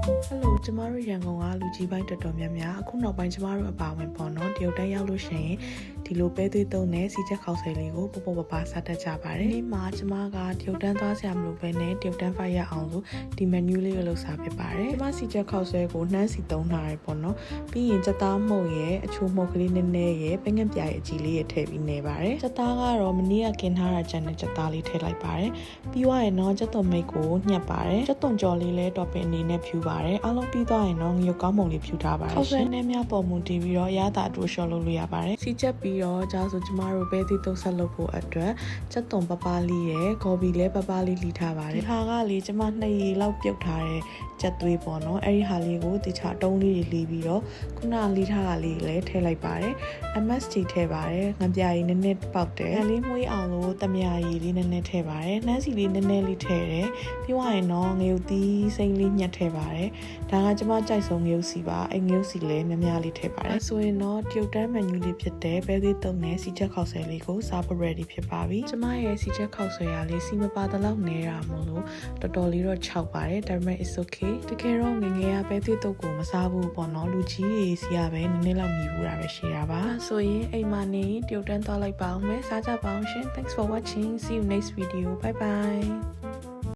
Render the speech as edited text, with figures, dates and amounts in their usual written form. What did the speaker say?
Hello ကျမတို့ရန်ကုန်ကလူကြီးပိုင်းတော်တော်များများအခုနောက်ပိုင်းကျမတို့အပါဝင်ပေါ့နော်တရုတ်တန်းရောက်လို့ရှိရင်ဒီလိုပဲသွေးသုံးတဲ့စီချက်ခေါက်ဆွဲလေးကိုပပပစားတတ်ကြပါတယ်ဒီမှာကျမကတရုတ်တန်းသွားဆရာမလို့ပဲနဲ့တရုတ်တန်းဖိုက်ရအောင်လို့ဒီ menu လေးကိုလုပ်စားဖြစ်ပါတယ်ကျမစီချက်ခေါက်ဆွဲကိုနှမ်းစီသုံးထားရပေါ့နော်ပြီးရင်ချက်သားမှုန့်ရဲ့အချိုးမှုန့်ကလေးနည်းနည်းရဲ့ပဲငက်ပြားရဲ့အကြီးလေးရဲ့ထည့်ပြီးနေပါတယ်ချက်သားကတော့မနေ့ကกินထားတာကြံတဲ့ချက်သားလေးထည့်လိုက်ပါတယ်ပြီးသွားရင်တော့ချက်သွန်မိတ်ကိုညှက်ပါတယ်ချက်သွန်ကြော်လေးလည်းတော့ပင်အနေနဲ့ဖြူပါတယ်အားလုံးပြီးသွားရင်တော့ငရုတ်ကောင်းမုံလေးဖြူထားပါတယ်ခေါက်ဆွဲနဲ့များပေါ်မူတည်ပြီးတော့ရတာအတူရှော့လုပ်လို့ရပါတယ်စီချက်ပြီးတော့ကြာဆိုကျမတို့ပဲသီးတုပ်ဆက်လုပ်ဖို့အတွက်ချက်သွန်ပပလေးရဲ့ဂေါ်ဘီလည်းပပလေးလီထားပါတယ်ဒီဟာကလေကျမ2ရေလောက်ပြုတ်ထားတဲ့ချက်သွေးပေါ့နော်အဲ့ဒီဟာလေးကိုတခြားတုံးလေးတွေလီးပြီးတော့ခုနလီထားတာလေးလည်းထည့်လိုက်ပါတယ် MSG ထည့်ပါတယ်ငပြာရည်နည်းနည်းပေါက်တယ်ငလေးမွေးအောင်လို့တမယာရည်လေးနည်းနည်းထည့်ပါတယ်နှမ်းစီလေးနည်းနည်းလေးထည့်တယ်ပြီးသွားရင်တော့ငရုတ်သီးစိမ့်လေးညှက်ထည့်ပါတယ်ဒါကကျမကြိုက်ဆုံးငရုတ်စီပါအဲ့ငရုတ်စီလည်းများများလေးထည့်ပါတယ်ဆိုရင်တော့တရုတ်တန်းမန်နူလေးဖြစ်တဲ့ပဲသေးတုံနဲ့စီချက်ခေါက်ဆွဲလေးကိုစားဖို့ ready ဖြစ်ပါပြီကျမရဲ့စီချက်ခေါက်ဆွဲရလေးစီမပါတလောက်နေတာမို့လို့တော်တော်လေးတော့ခြောက်ပါတယ်ဒါပေမဲ့ it's okay တကယ်တော့ငငယ်ရပဲသေးတုပ်ကိုမစားဘူးပေါ့နော်လူကြီးတွေစီရပဲနည်းနည်းလောက်မြည်ဘူးတာပဲရှိတာပါဆိုရင်အိမ်မှာနေတရုတ်တန်းသွားလိုက်ပါအောင်မယ်စားကြပါအောင်ရှင် thanks for watching see you next video bye bye